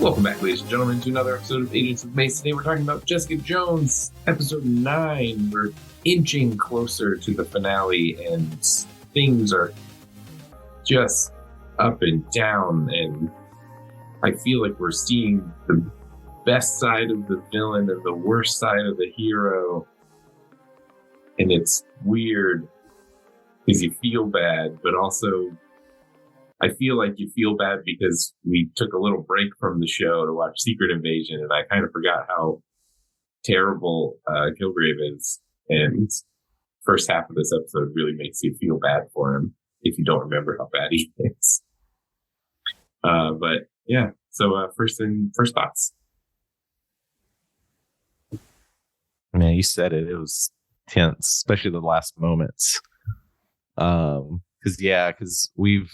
Welcome back, ladies and gentlemen, to another episode of Agents of MACE. Today we're talking about Jessica Jones, episode 9. We're inching closer to the finale, and things are just up and down, and I feel like we're seeing the best side of the villain and the worst side of the hero, and it's weird because you feel bad, but also I feel like you feel bad because we took a little break from the show to watch Secret Invasion, and I kind of forgot how terrible Kilgrave is. And first half of this episode really makes you feel bad for him if you don't remember how bad he is. But yeah, so first thoughts. Man, you said it. It was tense, especially the last moments. Because we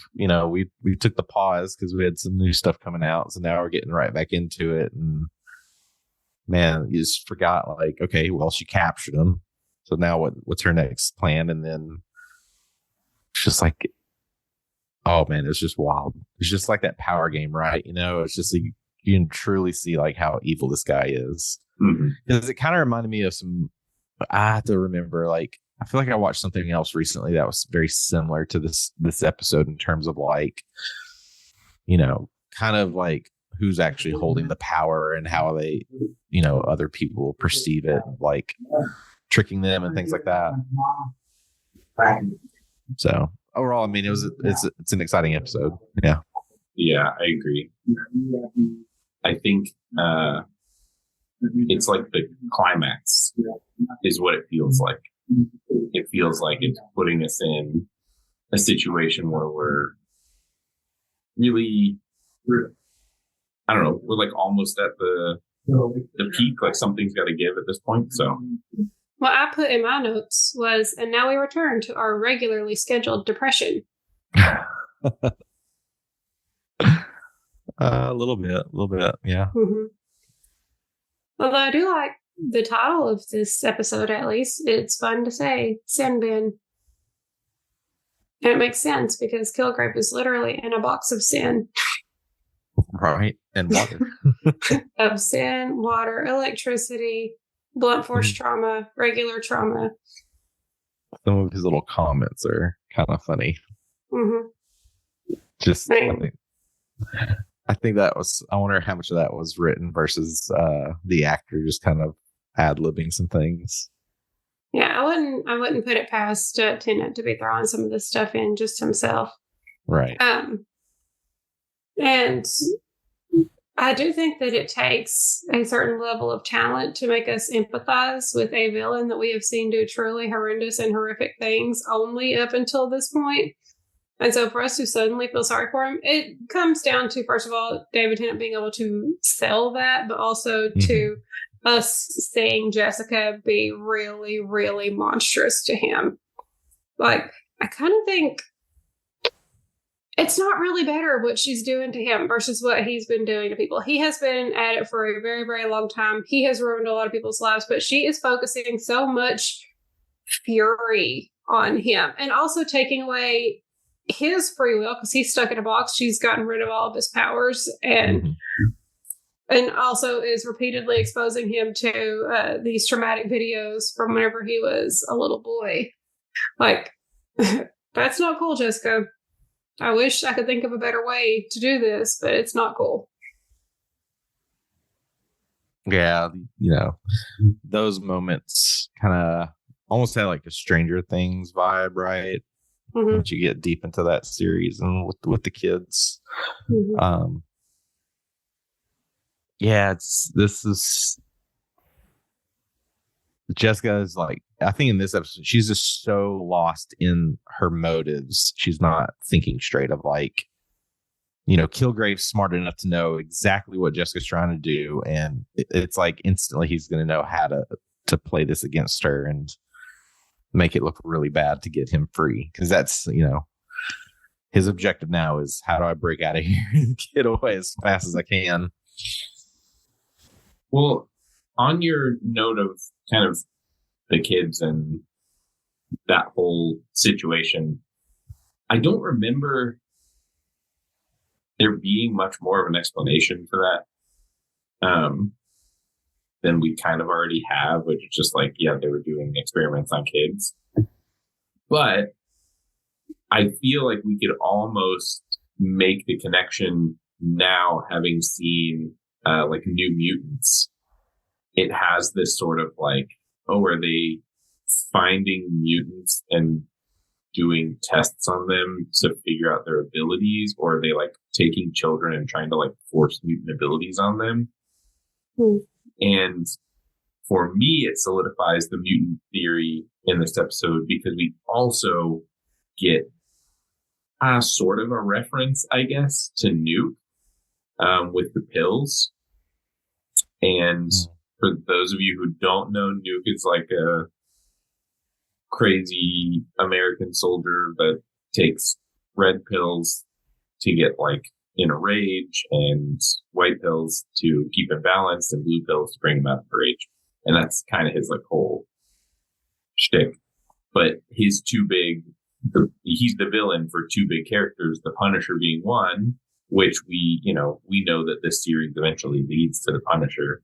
took the pause because we had some new stuff coming out, so now we're getting right back into it. And man, you just forgot, like, okay, well, she captured him, so now what's her next plan? And then it's just like, oh man, it's just wild. It's just like that power game, right? You know, it's just like, you can truly see like how evil this guy is. Because it kind of reminded me of some. I have to remember, like, I feel like I watched something else recently that was very similar to this episode in terms of, like, you know, kind of like who's actually holding the power and how they, you know, other people perceive it, like tricking them and things like that. So overall, I mean, it's an exciting episode. Yeah. Yeah, I agree. I think it's like the climax is what it feels like. It feels like it's putting us in a situation where we're really, I don't know, we're like almost at the peak, like something's got to give at this point. So what I put in my notes was, and now we return to our regularly scheduled depression. A little bit, yeah. Mm-hmm. Although I do like the title of this episode, at least. It's fun to say, Sin Bin. And it makes sense because Kilgrave is literally in a box of sin. Right, and water. Of sin, water, electricity, blunt force trauma, regular trauma. Some of his little comments are kind of funny. Mm-hmm. Just, I think that was, I wonder how much of that was written versus the actor just kind of ad-libbing some things. Yeah, I wouldn't put it past Tennant to be throwing some of this stuff in just himself. Right. And I do think that it takes a certain level of talent to make us empathize with a villain that we have seen do truly horrendous and horrific things only up until this point. And so for us to suddenly feel sorry for him, it comes down to, first of all, David Tennant being able to sell that, but also to us seeing Jessica be really, really monstrous to him. Like, I kind of think it's not really better what she's doing to him versus what he's been doing to people. He has been at it for a very, very long time. He has ruined a lot of people's lives, but she is focusing so much fury on him and also taking away his free will because he's stuck in a box. She's gotten rid of all of his powers and also is repeatedly exposing him to these traumatic videos from whenever he was a little boy. Like, that's not cool, Jessica. I wish I could think of a better way to do this, but it's not cool. Yeah, you know, those moments kind of almost had like a Stranger Things vibe, right? Once you get deep into that series and with the kids. Jessica is like, I think in this episode, she's just so lost in her motives. She's not thinking straight of, like, you know, Kilgrave's smart enough to know exactly what Jessica's trying to do. And it's like instantly he's going to know how to play this against her and make it look really bad to get him free. Because that's, you know, his objective now is, how do I break out of here and get away as fast as I can? Well, on your note of kind of the kids and that whole situation, I don't remember there being much more of an explanation for that. um, than we kind of already have, which is just like, yeah, they were doing experiments on kids. But I feel like we could almost make the connection now, having seen like New Mutants. It has this sort of like, oh, are they finding mutants and doing tests on them to figure out their abilities, or are they like taking children and trying to like force mutant abilities on them? And for me, it solidifies the mutant theory in this episode because we also get sort of a reference, I guess, to Nuke with the pills. And for those of you who don't know, Nuke is like a crazy American soldier that takes red pills to get like in a rage, and white pills to keep him balanced, and blue pills to bring him out of rage. And that's kind of his like whole shtick. But he's he's the villain for two big characters, the Punisher being one, which we know that this series eventually leads to the Punisher.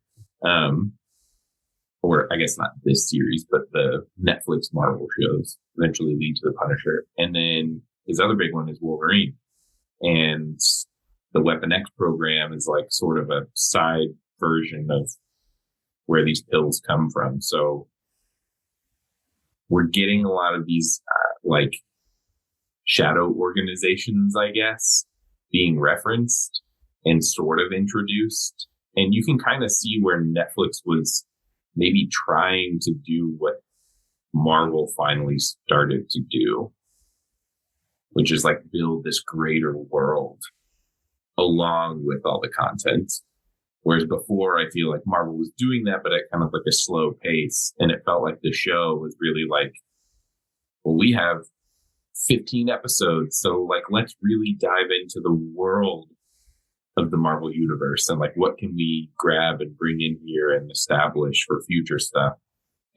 Or I guess not this series, but the Netflix Marvel shows eventually lead to the Punisher. And then his other big one is Wolverine. And the Weapon X program is like sort of a side version of where these pills come from. So we're getting a lot of these like shadow organizations, I guess, being referenced and sort of introduced. And you can kind of see where Netflix was maybe trying to do what Marvel finally started to do, which is like build this greater world along with all the content. Whereas before, I feel like Marvel was doing that, but at kind of like a slow pace. And it felt like the show was really like, well, we have 15 episodes. So like, let's really dive into the world of the Marvel universe and like, what can we grab and bring in here and establish for future stuff?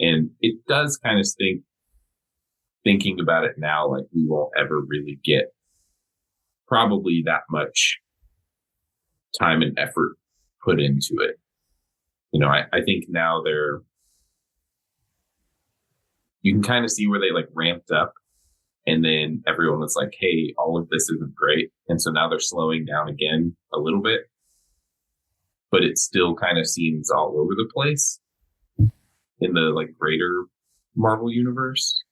And it does kind of stink thinking about it now, like we won't ever really get probably that much time and effort put into it. I think now you can kind of see where they like ramped up, and then everyone was like, hey, all of this isn't great. And so now they're slowing down again a little bit, but it still kind of seems all over the place in the like greater Marvel universe.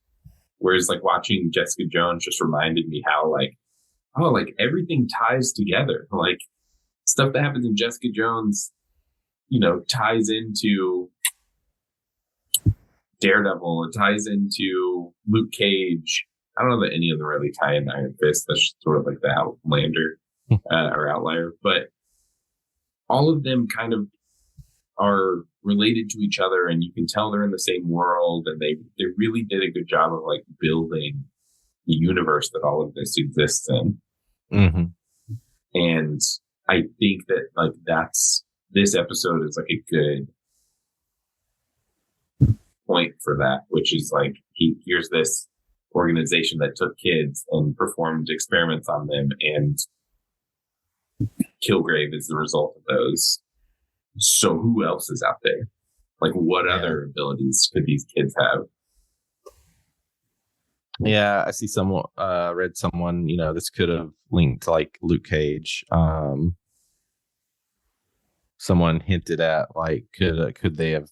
Whereas like watching Jessica Jones just reminded me how like, oh, like everything ties together. Like stuff that happens in Jessica Jones, ties into Daredevil. It ties into Luke Cage. I don't know that any of them really tie in Iron Fist. That's sort of like the Outlander or outlier. But all of them kind of are related to each other, and you can tell they're in the same world, and they really did a good job of like building the universe that all of this exists in. Mm-hmm. And I think that like this episode is like a good point for that, which is like here's this organization that took kids and performed experiments on them, and Kilgrave is the result of those. So who else is out there? Like what other abilities could these kids have? Yeah, I see someone read someone, this could have linked to like Luke Cage. Someone hinted at like could they have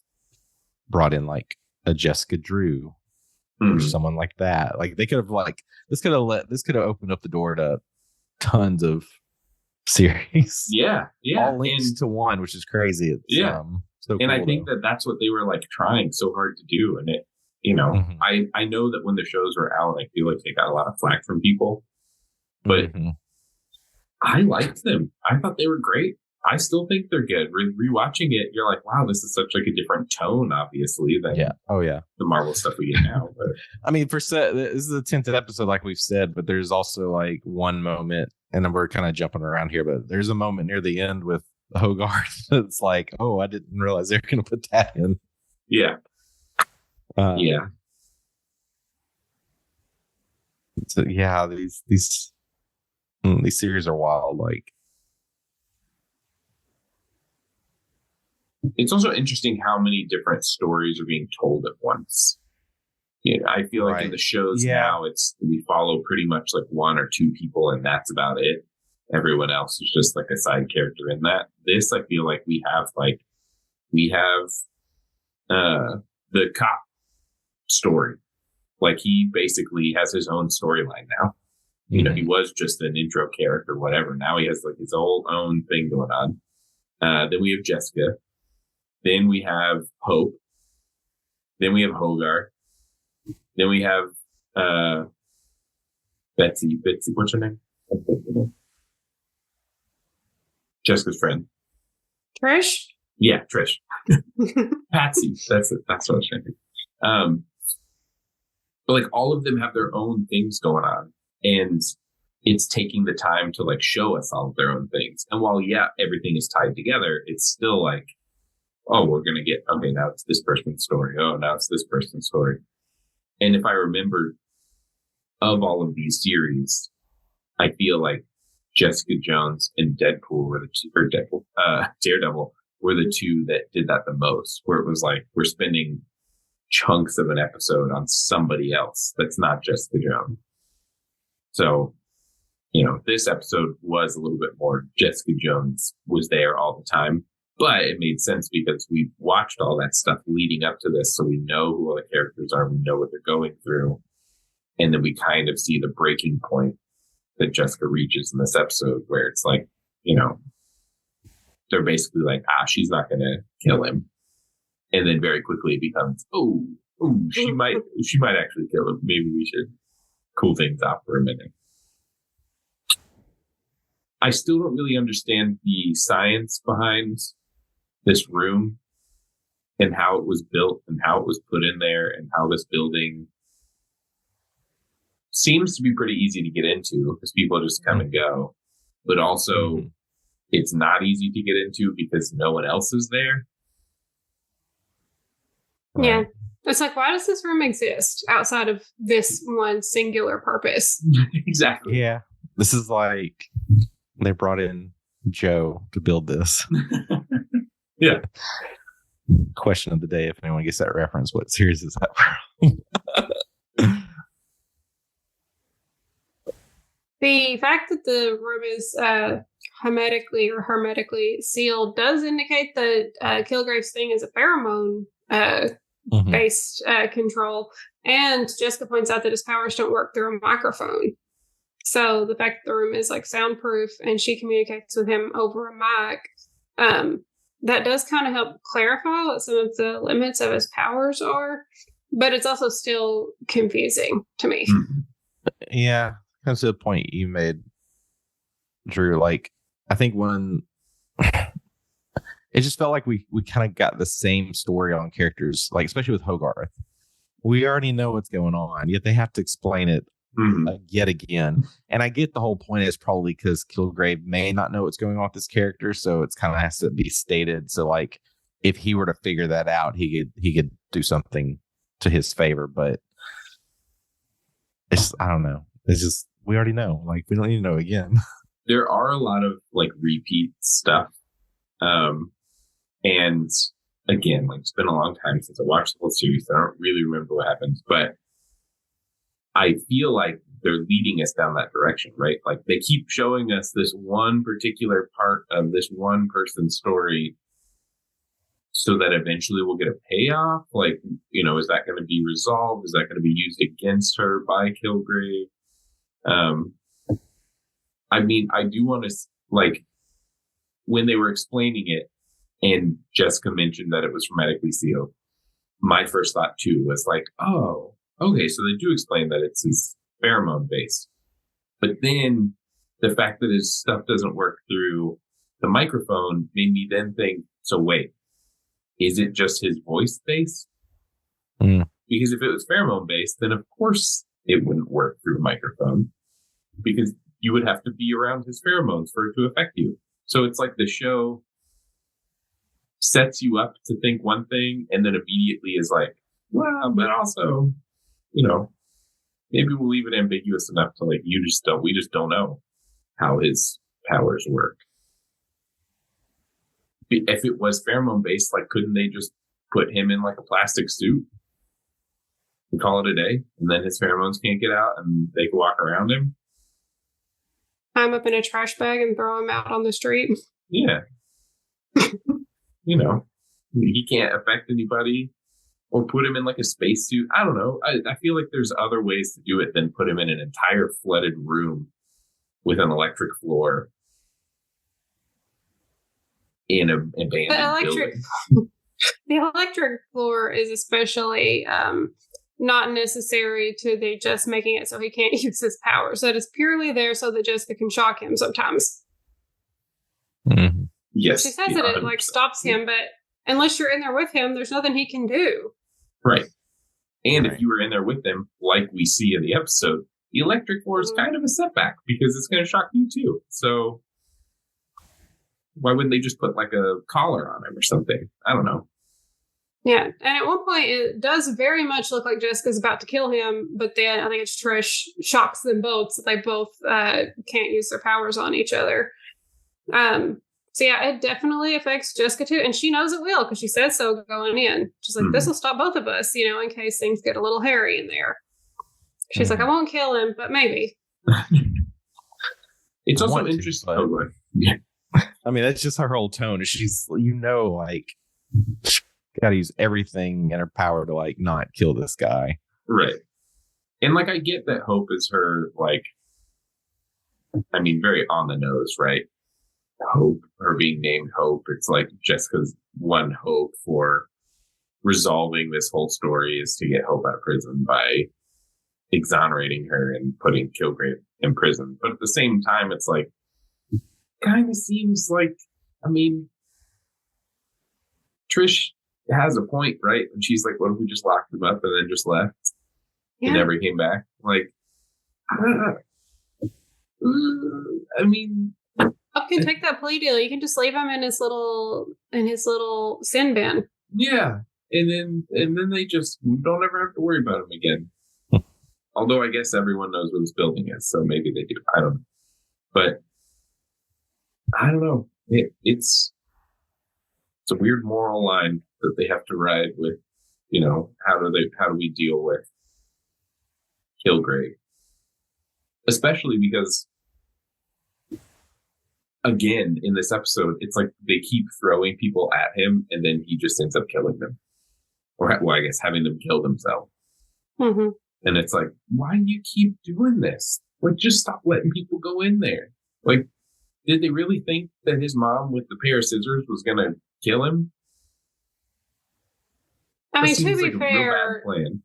brought in like a Jessica Drew or someone like that? Like they could have like this could have opened up the door to tons of series. Yeah. All linked to one, which is crazy. It's, so and cool, I think that's what they were like trying so hard to do. And it, I know that when the shows were out, I feel like they got a lot of flack from people, but I liked them. I thought they were great. I still think they're good. Rewatching it, you're like, wow, this is such like a different tone, obviously, than the Marvel stuff we get now. But I mean, this is the 10th episode, like we've said, but there's also like one moment, and we're kind of jumping around here, but there's a moment near the end with Hogarth that's like, oh, I didn't realize they were going to put that in. Yeah. So yeah, these series are wild. Like, It's also interesting how many different stories are being told at once. Yeah, I feel like in the shows now, we follow pretty much like one or two people, and that's about it. Everyone else is just like a side character in that. This, I feel like we have the cop story. Like he basically has his own storyline now. You know, he was just an intro character, whatever. Now he has like his whole own thing going on. Then we have Jessica. Then we have Hope. Then we have Hogar. Then we have Betsy. What's her name? Jessica's friend. Trish? Yeah, Trish. Patsy. That's it. That's what I was trying to think. But like all of them have their own things going on. And it's taking the time to like show us all of their own things. And while, yeah, everything is tied together, it's still like, oh, we're going to get, okay, now it's this person's story. Oh, now it's this person's story. And if I remember of all of these series, I feel like Jessica Jones and Deadpool were the two, or Daredevil were the two that did that the most, where it was like, we're spending chunks of an episode on somebody else that's not Jessica Jones. So, you know, this episode was a little bit more Jessica Jones was there all the time, but it made sense because we've watched all that stuff leading up to this. So we know who all the characters are. We know what they're going through. And then we kind of see the breaking point that Jessica reaches in this episode where it's like, you know, they're basically like, she's not going to kill him. And then very quickly it becomes, she might actually kill him. Maybe we should cool things off for a minute. I still don't really understand the science behind this room and how it was built and how it was put in there and how this building seems to be pretty easy to get into because people just come and go. But also it's not easy to get into because no one else is there. Yeah. It's like, why does this room exist outside of this one singular purpose? Exactly. Yeah. This is like they brought in Joe to build this. Yeah. Question of the day, if anyone gets that reference, what series is that from? The fact that the room is hermetically sealed does indicate that Kilgrave's thing is a pheromone based control. And Jessica points out that his powers don't work through a microphone. So the fact that the room is like soundproof and she communicates with him over a mic, that does kind of help clarify what some of the limits of his powers are. But it's also still confusing to me. Yeah. Comes to the point you made, Drew. Like, I think when it just felt like we kind of got the same story on characters, like especially with Hogarth. We already know what's going on, yet they have to explain it yet again. And I get the whole point is probably because Kilgrave may not know what's going on with this character, so it's kind of has to be stated. So, like, if he were to figure that out, he could do something to his favor. But it's I don't know. It's just we already know. Like, we don't need to know again. There are a lot of like repeat stuff. And again, like it's been a long time since I watched the whole series. So I don't really remember what happens, but I feel like they're leading us down that direction, right? Like they keep showing us this one particular part of this one person's story so that eventually we'll get a payoff. Like, you know, is that going to be resolved? Is that going to be used against her by Kilgrave? I mean, I do want to, like, when they were explaining it and Jessica mentioned that it was hermetically sealed, my first thought too was like, oh, okay, so they do explain that it's his pheromone based. But then the fact that his stuff doesn't work through the microphone made me then think, so wait, is it just his voice based? Because if it was pheromone based, then of course it wouldn't work through a microphone because you would have to be around his pheromones for it to affect you. So it's like the show sets you up to think one thing and then immediately is like, well, but also, you know, maybe we'll leave it ambiguous enough to like, we just don't know how his powers work. if it was pheromone based, like, couldn't they just put him in like a plastic suit and call it a day? And then his pheromones can't get out and they can walk around him? Tie him up in a trash bag and throw him out on the street. Yeah. You know, he can't affect anybody. Or put him in like a spacesuit. I don't know. I feel like there's other ways to do it than put him in an entire flooded room with an electric floor in an abandoned building. The electric floor is especially not necessary to the just making it so he can't use his powers. That is purely there so that Jessica can shock him sometimes. Mm-hmm. Yes. She says that it like stops him, but unless you're in there with him, there's nothing he can do. Right. And if you were in there with them, like we see in the episode, the electric floor is kind of a setback because it's going to shock you too. So why wouldn't they just put like a collar on him or something? I don't know. Yeah. And at one point, it does very much look like Jessica's about to kill him. But then I think it's Trish shocks them both so they both can't use their powers on each other. So yeah, it definitely affects Jessica too. And she knows it will because she says so going in. She's like, this will stop both of us, you know, in case things get a little hairy in there. She's like, I won't kill him, but maybe. It's also interesting. Yeah. I mean, that's just her whole tone. She's, you know, like, she's got to use everything in her power to, like, not kill this guy. Right. And, like, I get that Hope is her, like, I mean, very on the nose, right? Hope, her being named Hope, it's like Jessica's one hope for resolving this whole story is to get Hope out of prison by exonerating her and putting Kilgrave in prison. But at the same time, it's like, kind of seems like, I mean, Trish has a point, right? And she's like, what if we just locked him up and then just left and never came back? Like, I mean, Up can take that plea deal. You can just leave him in his little sin bin. Yeah, and then they just don't ever have to worry about him again. Although I guess everyone knows where this building is, so maybe they do. I don't know, but I don't know. It's a weird moral line that they have to ride with. You know, how do we deal with Kilgrave, especially because, again, in this episode, it's like they keep throwing people at him and then he just ends up killing them. Or, well, I guess having them kill themselves. Mm-hmm. And it's like, why do you keep doing this? Like, just stop letting people go in there. Like, did they really think that his mom with the pair of scissors was going to kill him? I mean, to be like fair, a real bad plan.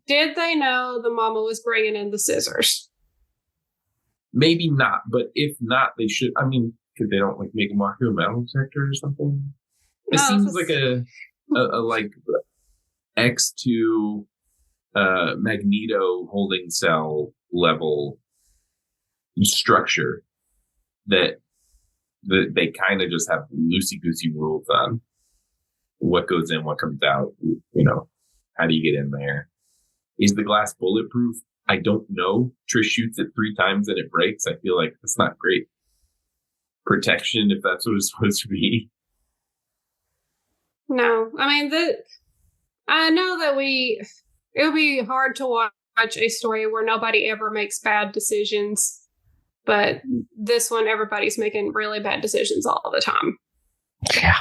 Did they know the mama was bringing in the scissors? Maybe not, but if not, they should. I mean, because they don't like make him walk through a metal detector or something. It seems like a like X2 Magneto holding cell level structure that they kind of just have loosey goosey rules on what goes in, what comes out. You know, how do you get in there? Is the glass bulletproof? I don't know. Trish shoots it 3 times and it breaks. I feel like that's not great protection if that's what it's supposed to be. No, I mean, I know that it would be hard to watch a story where nobody ever makes bad decisions, but this one, everybody's making really bad decisions all the time. Yeah.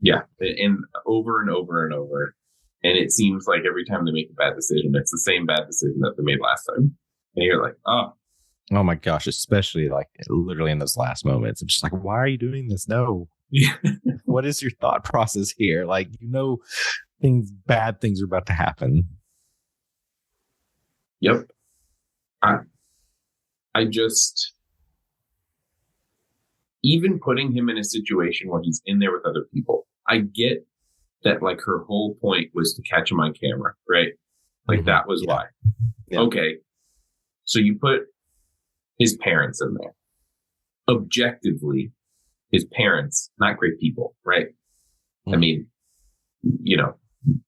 Yeah. And over and over and over. And it seems like every time they make a bad decision, it's the same bad decision that they made last time. And you're like, oh my gosh, especially like literally in those last moments. I'm just like, why are you doing this? No. What is your thought process here? Like, you know, bad things are about to happen. Yep. I just, even putting him in a situation where he's in there with other people, I get that, like, her whole point was to catch him on camera, right? Like, that was why. Yeah. Okay. So you put his parents in there. Objectively, his parents, not great people, right? I mean, you know,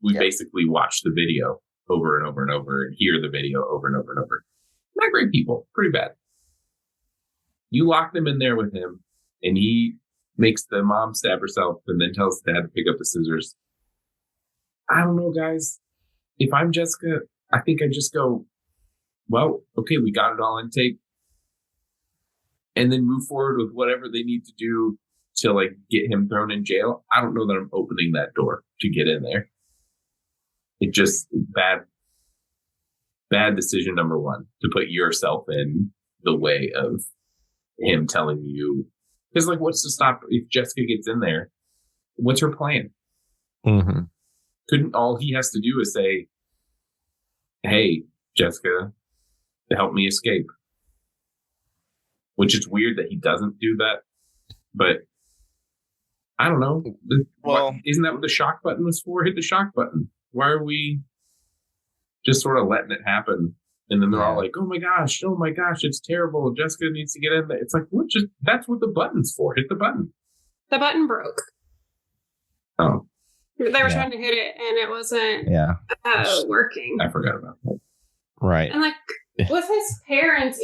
we basically watch the video over and over and over and hear the video over and over and over. Not great people, pretty bad. You lock them in there with him and he makes the mom stab herself and then tells dad to pick up the scissors. I don't know, guys. If I'm Jessica, I think I just go, well, okay, we got it all in tape. And then move forward with whatever they need to do to like get him thrown in jail. I don't know that I'm opening that door to get in there. It just bad decision number one, to put yourself in the way of him telling you. Because like, what's to stop if Jessica gets in there? What's her plan? Mm-hmm. Couldn't all he has to do is say, hey, Jessica, to help me escape. Which is weird that he doesn't do that. But I don't know. Well, isn't that what the shock button was for? Hit the shock button. Why are we just sort of letting it happen? And then they're all like, oh my gosh, it's terrible. Jessica needs to get in there. It's like, what? Just that's what the button's for. Hit the button. The button broke. Oh. They were trying to hit it and it wasn't working. I forgot about that. Right. And like with his parents,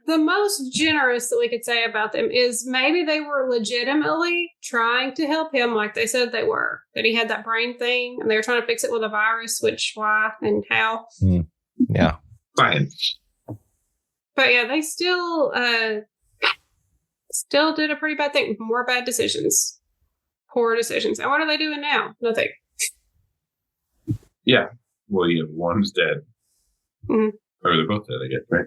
the most generous that we could say about them is maybe they were legitimately trying to help him like they said they were. That he had that brain thing and they were trying to fix it with a virus, which why and how. Yeah. Science. But yeah, they still did a pretty bad thing. More bad decisions. Poor decisions. And what are they doing now? Nothing. Yeah. Well, one's dead. Mm-hmm. Or they're both dead, I guess, right?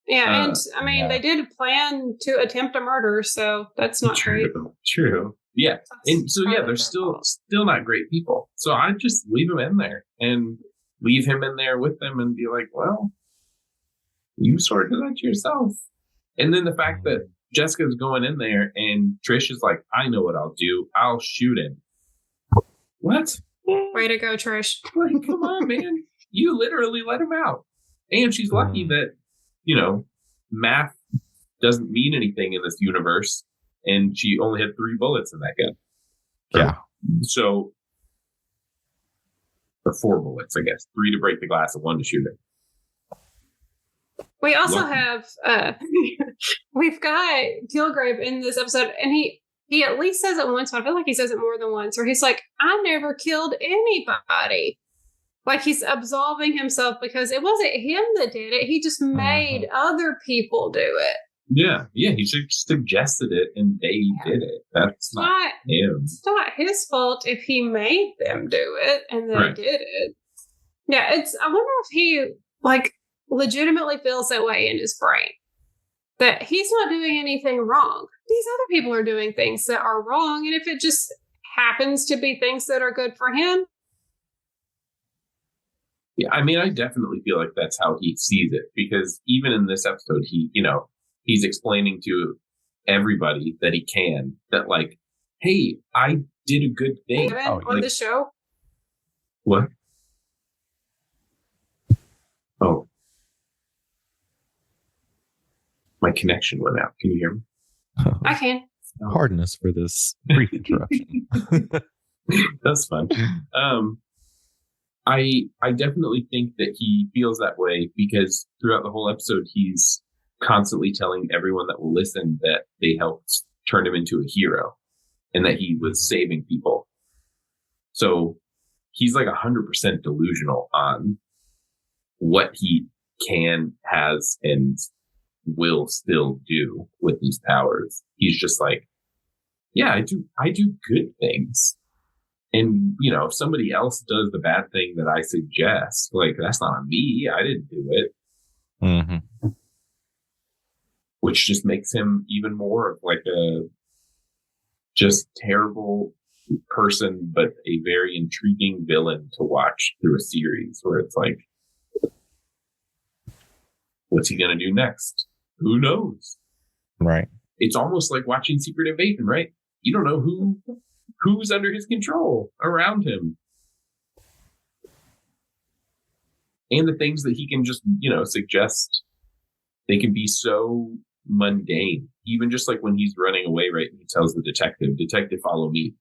Yeah, and I mean, they did plan to attempt a murder, so that's not great. True. Yeah. And so, they're still not great people. So I just leave them in there and leave him in there with them and be like, well, you sorted that yourself. And then the fact that Jessica's going in there and Trish is like, I know what I'll do. I'll shoot him. What? Way to go, Trish. Like, come on, man. You literally let him out. And she's lucky that, math doesn't mean anything in this universe. And she only had 3 bullets in that gun. Yeah. So, or 4 bullets, I guess. 3 to break the glass and 1 to shoot it. We also have, we've got Kilgrave in this episode, and he at least says it once, but I feel like he says it more than once, where he's like, I never killed anybody. Like he's absolving himself because it wasn't him that did it. He just made other people do it. Yeah. He suggested it and they did it. That's not him. It's not his fault if he made them do it and they did it. Yeah, I wonder if he legitimately feels that way in his brain. That he's not doing anything wrong. These other people are doing things that are wrong. And if it just happens to be things that are good for him. Yeah, I mean, I definitely feel like that's how he sees it. Because even in this episode, he's explaining to everybody that he can that like, hey, I did a good thing. On the show? What? Oh. My connection went out. Can you hear me? I can. Pardon us for this brief interruption. That's fun. I definitely think that he feels that way because throughout the whole episode, he's constantly telling everyone that will listen that they helped turn him into a hero and that he was saving people. So he's like 100% delusional on what he has, and will still do with these powers. He's just like, yeah, I do good things. And, if somebody else does the bad thing that I suggest, like, that's not on me. I didn't do it. Mm-hmm. Which just makes him even more like a just terrible person, but a very intriguing villain to watch through a series where it's like, what's he going to do next? Who knows? Right. It's almost like watching Secret Invasion, right? You don't know who's under his control around him. And the things that he can just, suggest, they can be so mundane. Even just like when he's running away, right? He tells the detective, follow me.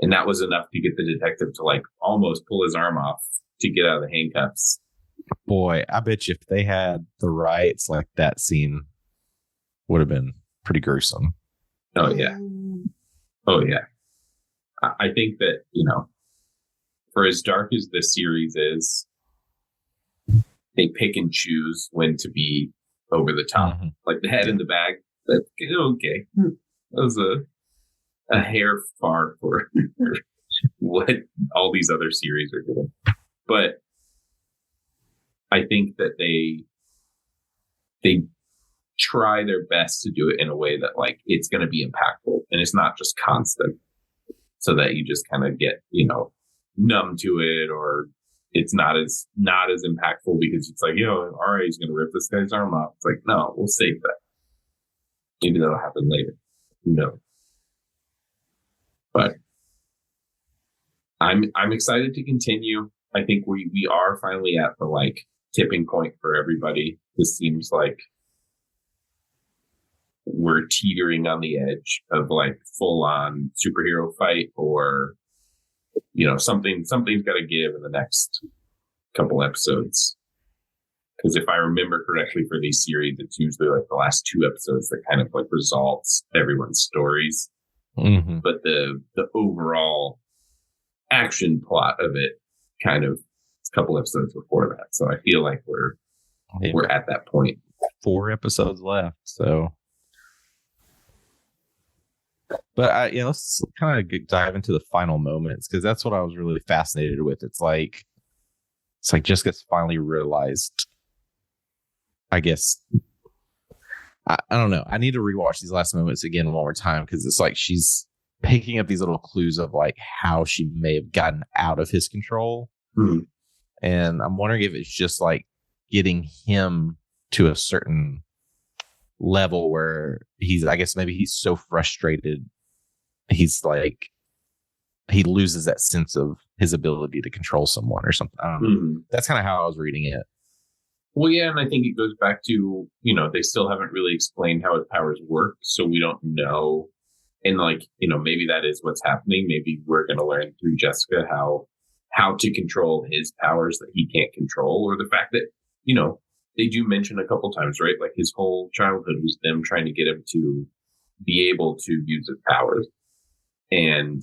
And that was enough to get the detective to like almost pull his arm off to get out of the handcuffs. Boy, I bet you if they had the rights, like that scene would have been pretty gruesome. Oh, yeah. Oh yeah. I think that, for as dark as this series is, they pick and choose when to be over the top. Mhm. Like the head in the bag, that's okay. That was a hair far for what all these other series are doing. But I think that they try their best to do it in a way that like it's going to be impactful and it's not just constant, so that you just kind of get numb to it, or it's not as impactful because it's like, all right, he's going to rip this guy's arm off. It's like, no, we'll save that. Maybe that'll happen later. Who knows? But I'm excited to continue. I think we are finally at the like tipping point for everybody. This seems like we're teetering on the edge of like full on superhero fight, or something's got to give in the next couple episodes. Because if I remember correctly, for these series, it's usually like the last 2 episodes that kind of like resolves everyone's stories. Mm-hmm. But the overall action plot of it kind of a couple episodes before that. So I feel like we're at that point. 4 episodes left, so. But let's kind of dive into the final moments, because that's what I was really fascinated with. It's like Jessica's finally realized. I guess I don't know. I need to rewatch these last moments again one more time, because it's like she's picking up these little clues of like how she may have gotten out of his control. Mm-hmm. And I'm wondering if it's just like getting him to a certain level where I guess maybe he's so frustrated, he's like, he loses that sense of his ability to control someone or something. I don't know. Mm-hmm. That's kind of how I was reading it. Well, yeah, and I think it goes back to, they still haven't really explained how his powers work, so we don't know. And like, maybe that is what's happening. Maybe we're going to learn through Jessica how to control his powers that he can't control, or the fact that, they do mention a couple times, right? Like his whole childhood was them trying to get him to be able to use his powers. And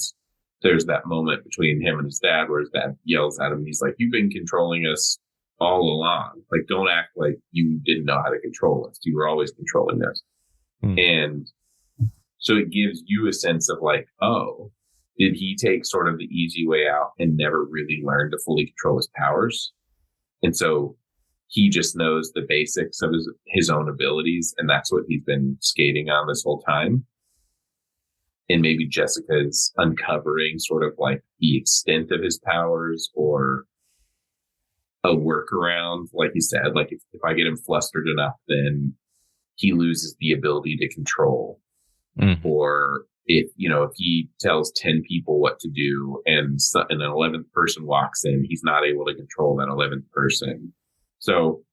there's that moment between him and his dad where his dad yells at him. He's like, "You've been controlling us all along. Like, don't act like you didn't know how to control us. You were always controlling us." And so it gives you a sense of like, oh, did he take sort of the easy way out and never really learn to fully control his powers? And so he just knows the basics of his own abilities, and that's what he's been skating on this whole time. And maybe Jessica's uncovering sort of like the extent of his powers, or a workaround, like you said, like if I get him flustered enough, then he loses the ability to control. Mm-hmm. Or if he tells 10 people what to do and an 11th person walks in, he's not able to control that 11th person. So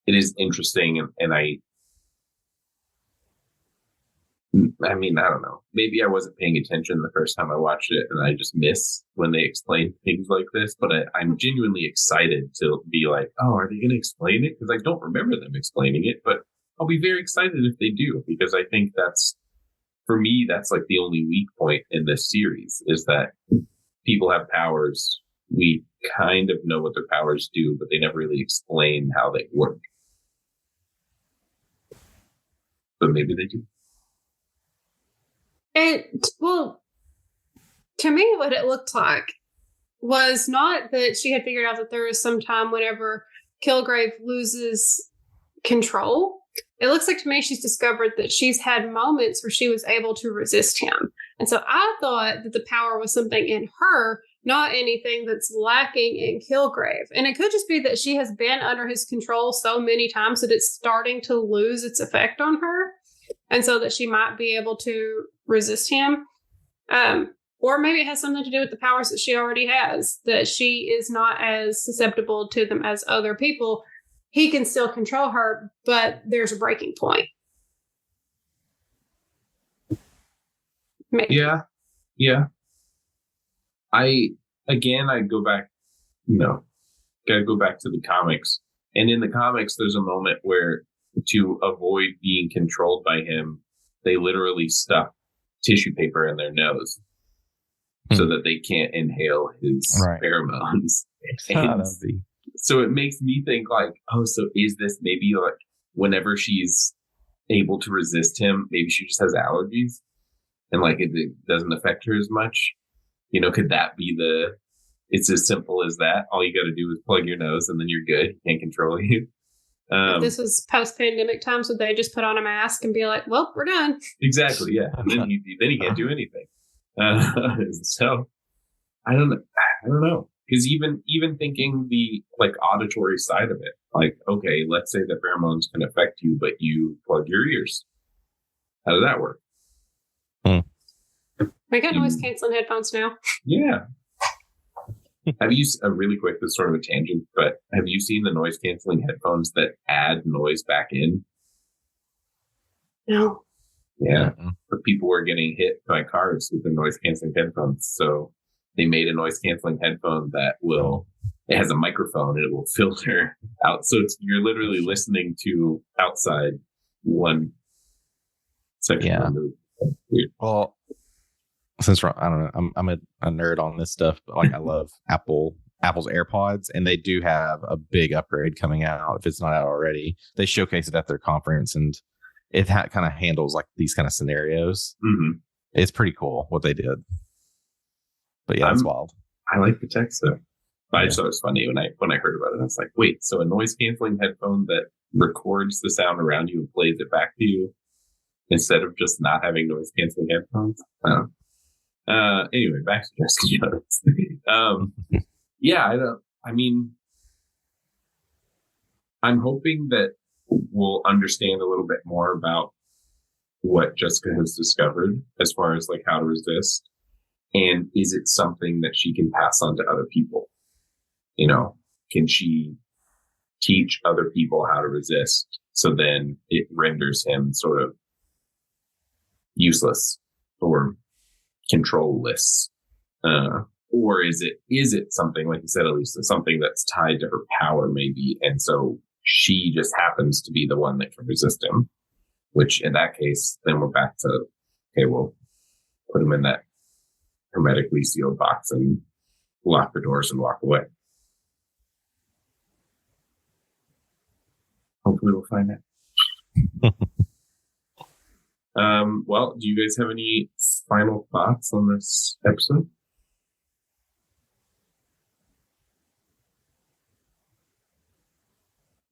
it is interesting. And I mean, I don't know. Maybe I wasn't paying attention the first time I watched it, and I just miss when they explain things like this. But I'm genuinely excited to be like, oh, are they going to explain it? Because I don't remember them explaining it, but I'll be very excited if they do, because I think for me, that's like the only weak point in this series, is that people have powers. We kind of know what their powers do, but they never really explain how they work. But maybe they do. Well, to me, what it looked like was not that she had figured out that there is some time whenever Kilgrave loses control. It looks like to me she's discovered that she's had moments where she was able to resist him. And so I thought that the power was something in her, not anything that's lacking in Kilgrave. And it could just be that she has been under his control so many times that it's starting to lose its effect on her. And so that she might be able to resist him. Or maybe it has something to do with the powers that she already has, that she is not as susceptible to them as other people. He can still control her, but there's a breaking point. Maybe. Yeah. I go back, gotta go back to the comics. And in the comics, there's a moment where, to avoid being controlled by him, they literally stuff tissue paper in their nose so that they can't inhale his pheromones. And so it makes me think like, oh, so is this maybe like whenever she's able to resist him, maybe she just has allergies and like it doesn't affect her as much? You know, could that be it's as simple as that? All you got to do is plug your nose and then you're good. He can't control you. If this was post-pandemic times, would they just put on a mask and be like, well, we're done? Exactly, yeah. And then he can't do anything. So I don't know. Because even thinking the like auditory side of it, like, okay, let's say that pheromones can affect you, but you plug your ears. How does that work? I got noise canceling headphones now. Yeah. Have you, really quick, this is sort of a tangent, but have you seen the noise canceling headphones that add noise back in? No. Yeah. But people were getting hit by cars with the noise canceling headphones. So they made a noise canceling headphone that it has a microphone and it will filter out. So you're literally listening to outside one section. Yeah. Weird. Well, since I don't know, I'm a nerd on this stuff, but like I love Apple's AirPods, and they do have a big upgrade coming out. If it's not out already, they showcase it at their conference, and it kind of handles like these kind of scenarios. Mm-hmm. It's pretty cool what they did. But yeah, it's wild. I like the tech stuff. I just thought it was funny when I heard about it. I was like, wait, so a noise canceling headphone that records the sound around you and plays it back to you instead of just not having noise canceling headphones? Anyway, back to Jessica Jones. Yeah, I'm hoping that we'll understand a little bit more about what Jessica has discovered as far as like how to resist. And is it something that she can pass on to other people? You know, can she teach other people how to resist? So then it renders him sort of useless or controlless. Or is it something, like you said, Elisa, something that's tied to her power maybe? And so she just happens to be the one that can resist him, which in that case, then we're back to, okay, we'll put him in that hermetically sealed box and lock the doors and walk away. Hopefully we'll find out. Well, do you guys have any final thoughts on this episode?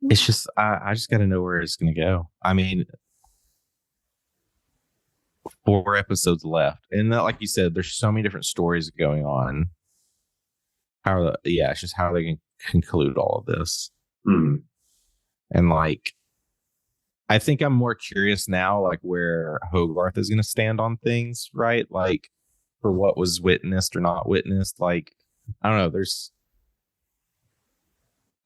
It's just, I just got to know where it's going to go. I mean, 4 episodes left. And like you said, there's so many different stories going on. It's just how they can conclude all of this. Mm. And like, I think I'm more curious now, like where Hogarth is going to stand on things, right? Like for what was witnessed or not witnessed. Like, I don't know.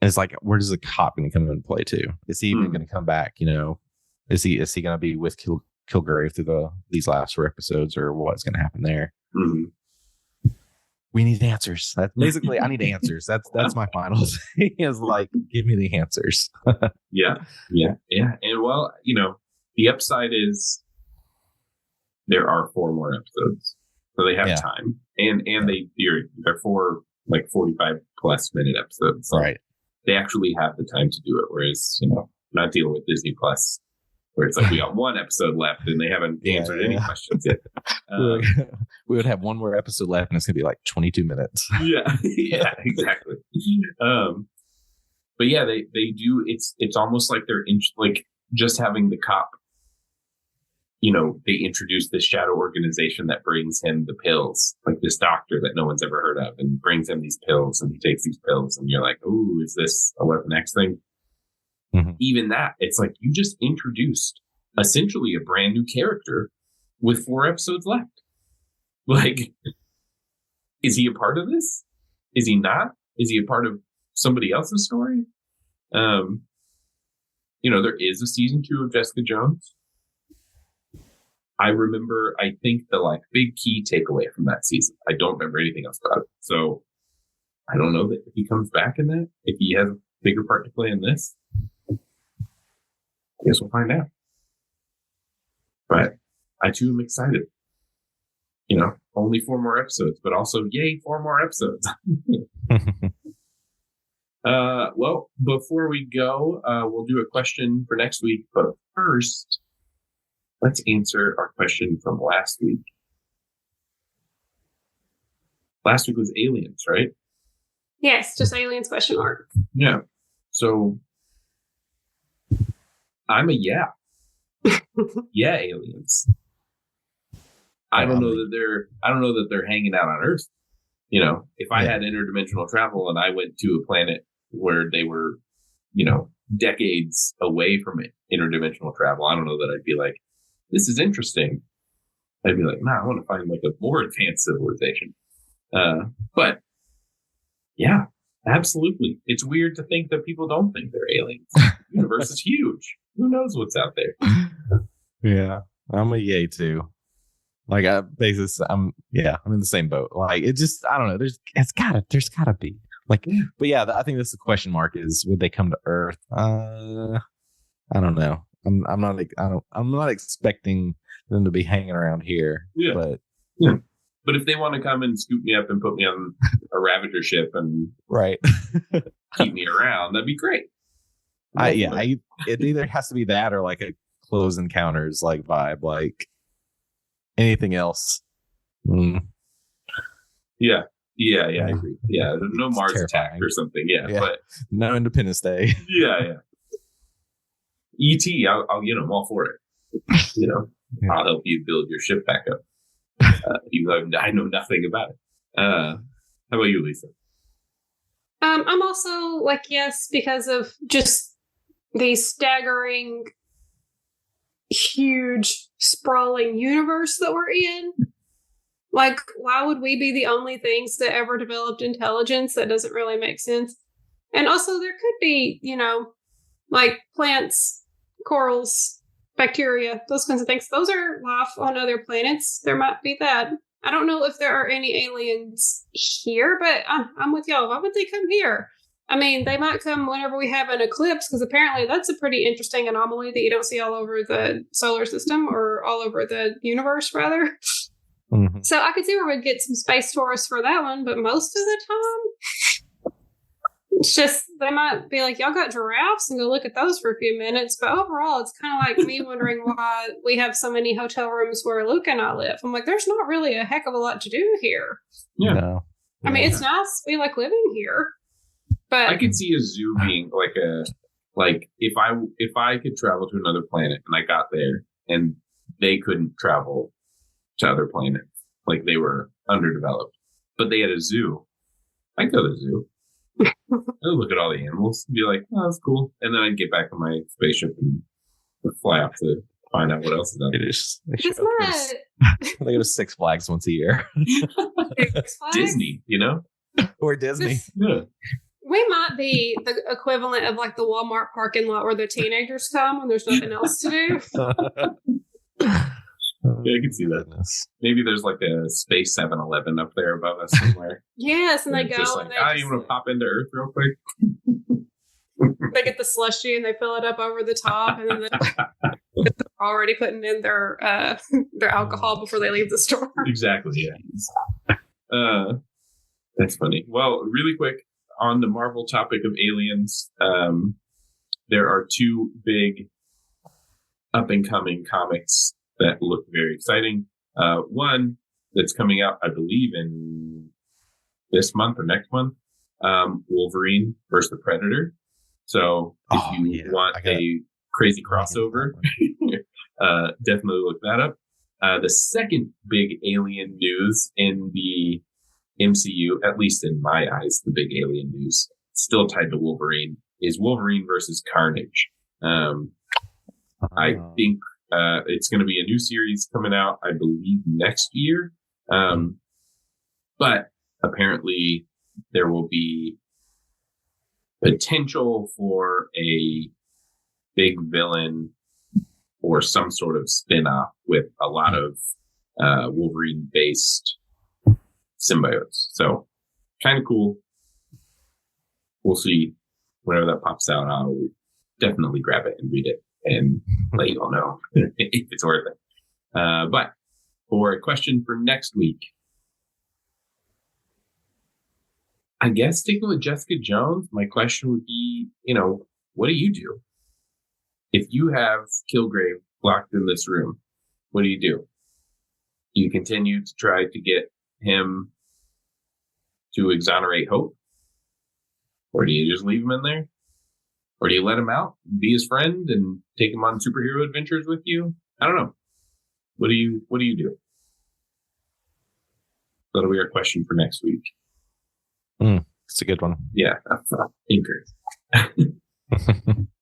It's like, where does the cop going to come into play too? Is he even going to come back? You know, is he going to be with Kilgrave through these last 4 episodes, or what's going to happen there? Mm-hmm. We need answers. That's basically, I need answers. That's my final thing is like, give me the answers. Yeah. And well, you know, the upside is there are 4 more episodes, so they have time, and they're 4 like 45 plus minute episodes, so right? They actually have the time to do it. Whereas, you know, not dealing with Disney Plus, where it's like we got 1 episode left and they haven't answered any questions yet. We would have 1 more episode left, and it's gonna be like 22 minutes. Yeah, exactly. But yeah, they do. It's almost like they're like just having the cop. You know, they introduce this shadow organization that brings him the pills, like this doctor that no one's ever heard of, and brings him these pills, and he takes these pills, and you're like, "Ooh, is this a Weapon X thing?" Mm-hmm. Even that, it's like you just introduced essentially a brand new character with 4 episodes left. Like, is he a part of this? Is he not? Is he a part of somebody else's story? You know, there is a season 2 of Jessica Jones. I think the like big key takeaway from that season. I don't remember anything else about it. So I don't know that if he comes back in that, if he has a bigger part to play in this, I guess we'll find out. But I too am excited. only 4 more episodes, but also yay, 4 more episodes. Well, before we go, we'll do a question for next week. But first, let's answer our question from last week. Last week was aliens, right? Yes, just aliens question mark. Yeah. So I'm a yeah. Yeah, aliens. I don't know that they're hanging out on Earth. If I had interdimensional travel and I went to a planet where they were, decades away from interdimensional travel, I don't know that I'd be like, this is interesting. I'd be like, I want to find like a more advanced civilization. But yeah, absolutely. It's weird to think that people don't think they're aliens. The universe is huge. Who knows what's out there? Yeah, I'm a yay too. Like I'm in the same boat. Like it just, I don't know. There's gotta be like, but yeah, I think that's the question mark is, would they come to Earth? I don't know. I'm not expecting them to be hanging around here. Yeah. But But if they want to come and scoop me up and put me on a Ravager ship and keep me around, that'd be great. It either has to be that or like a Close Encounters like vibe, like anything else. Yeah, I agree. Yeah, no Mars attack or something. Yeah, but no Independence Day. Yeah. E.T. I'll I'm all for it. I'll help you build your ship back up. Even though I know nothing about it. How about you, Lisa? I'm also like yes, because of just the staggering, huge, sprawling universe that we're in. Like, why would we be the only things that ever developed intelligence? That doesn't really make sense. And also, there could be, like plants, corals, bacteria, those kinds of things. Those are life on other planets. There might be that. I don't know if there are any aliens here, but I'm with y'all. Why would they come here? I mean, they might come whenever we have an eclipse, because apparently that's a pretty interesting anomaly that you don't see all over the solar system or all over the universe, rather. Mm-hmm. So I could see where we'd get some space tourists for that one, but most of the time, it's just, they might be like, y'all got giraffes, and go look at those for a few minutes. But overall, it's kind of like me wondering why we have so many hotel rooms where Luke and I live. I'm like, there's not really a heck of a lot to do here. Yeah. No. I mean, it's nice. We like living here. But I could see a zoo being if I could travel to another planet and I got there and they couldn't travel to other planets, like they were underdeveloped, but they had a zoo, I'd go to the zoo. I'd look at all the animals and be like, oh, that's cool. And then I'd get back on my spaceship and fly off to find out what else is out there. They go to Six Flags once a year. Disney, or Disney. Yeah. We might be the equivalent of like the Walmart parking lot where the teenagers come when there's nothing else to do. Yeah, I can see that. Maybe there's like a space 7-Eleven up there above us somewhere. Yes, and they go. Just like, you want to pop into Earth real quick? They get the slushy and they fill it up over the top, and then they're already putting in their alcohol before they leave the store. Exactly. Yeah. That's funny. Well, really quick on the Marvel topic of aliens, there are 2 big up and coming comics that look very exciting. One that's coming out, I believe, in this month or next month, Wolverine versus the Predator. So if you want a crazy crossover, definitely look that up. The second big alien news in the MCU, at least in my eyes, the big alien news, still tied to Wolverine, is Wolverine versus Carnage. I think it's going to be a new series coming out, I believe, next year. But apparently there will be potential for a big villain or some sort of spin-off with a lot of Wolverine-based symbiotes. So kind of cool. We'll see. Whenever that pops out, I'll definitely grab it and read it and let you all know if it's worth it. But for a question for next week. I guess sticking with Jessica Jones, my question would be, what do you do? If you have Kilgrave locked in this room, what do? Do you continue to try to get him to exonerate Hope? Or do you just leave him in there? Or do you let him out, be his friend, and take him on superhero adventures with you? I don't know. What do you do? That'll be our question for next week. It's a good one. Yeah, incorrect.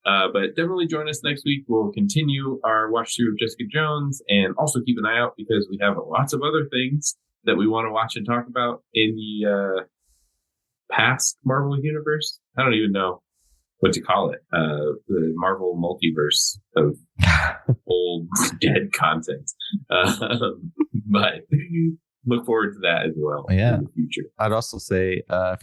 But definitely join us next week. We'll continue our watch through of Jessica Jones, and also keep an eye out because we have lots of other things that we want to watch and talk about in the past Marvel universe. I don't even know what to call it. The Marvel multiverse of old dead content. But look forward to that as well in the future. I'd also say if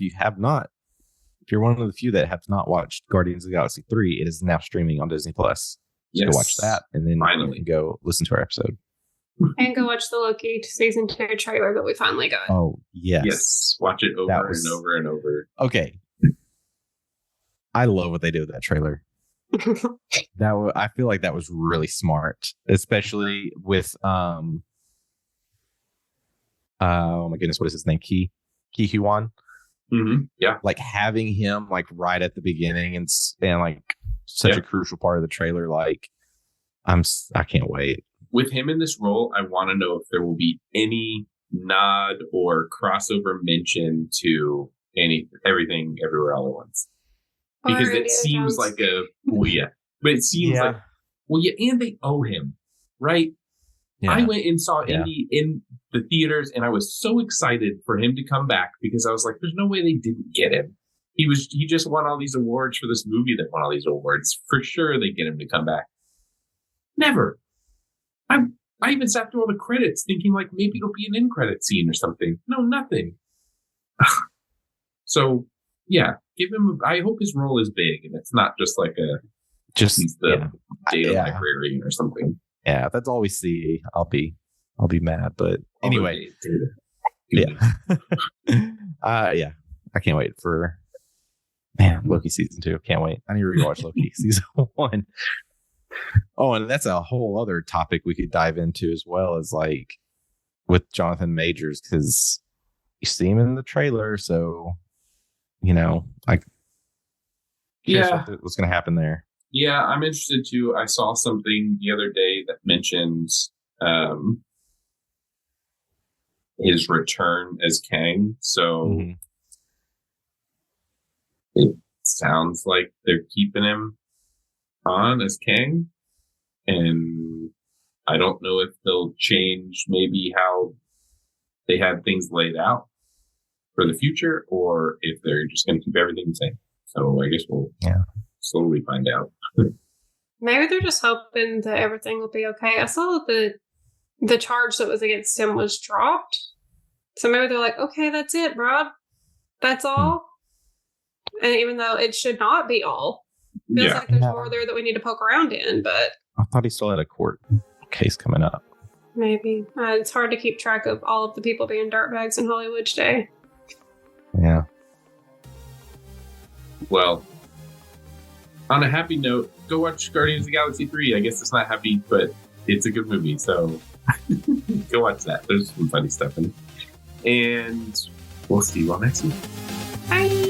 you're one of the few that have not watched Guardians of the Galaxy 3, it is now streaming on Disney Plus. Yes. Go watch that, and then you can go listen to our episode. And go watch the Loki season 2 trailer that we finally got. Oh, yes. Yes. Watch it over and over and over. Okay. I love what they did with that trailer. I feel like that was really smart, especially with oh my goodness, what is his name? Ki Huan. Mm-hmm. Yeah, like having him like right at the beginning and like such a crucial part of the trailer. Like I can't wait. With him in this role, I want to know if there will be any nod or crossover mention to everything everywhere all at once. Because it seems like but it seems like, and they owe him, right? Yeah. I went and saw Indy in the theaters, and I was so excited for him to come back because I was like, there's no way they didn't get him. He just won all these awards for this movie that won all these awards. For sure they get him to come back. Never. I even sat through all the credits thinking like maybe it'll be an end credit scene or something. No, nothing. So yeah, give him. I hope his role is big and it's not just like he's the data librarian or something. Yeah, if that's all we see, I'll be mad. But anyway, I can't wait for Loki season 2. Can't wait. I need to rewatch Loki season 1. Oh, and that's a whole other topic we could dive into as well as like with Jonathan Majors, because you see him in the trailer, so what's going to happen there. Yeah, I'm interested too. I saw something the other day that mentioned his return as Kang. So it sounds like they're keeping him on as Kang. And I don't know if they'll change maybe how they have things laid out for the future or if they're just going to keep everything the same. So I guess we'll slowly find out. Maybe they're just hoping that everything will be okay. I saw that the charge that was against him was dropped. So maybe they're like, okay, that's it, bro. That's all. And even though it should not be all, feels like there's more there that we need to poke around in, but I thought he still had a court case coming up. Maybe. It's hard to keep track of all of the people being dirtbags in Hollywood today. Yeah. Well, on a happy note, go watch Guardians of the Galaxy 3. I guess it's not happy, but it's a good movie, so go watch that. There's some funny stuff in it. And we'll see you all next week. Bye.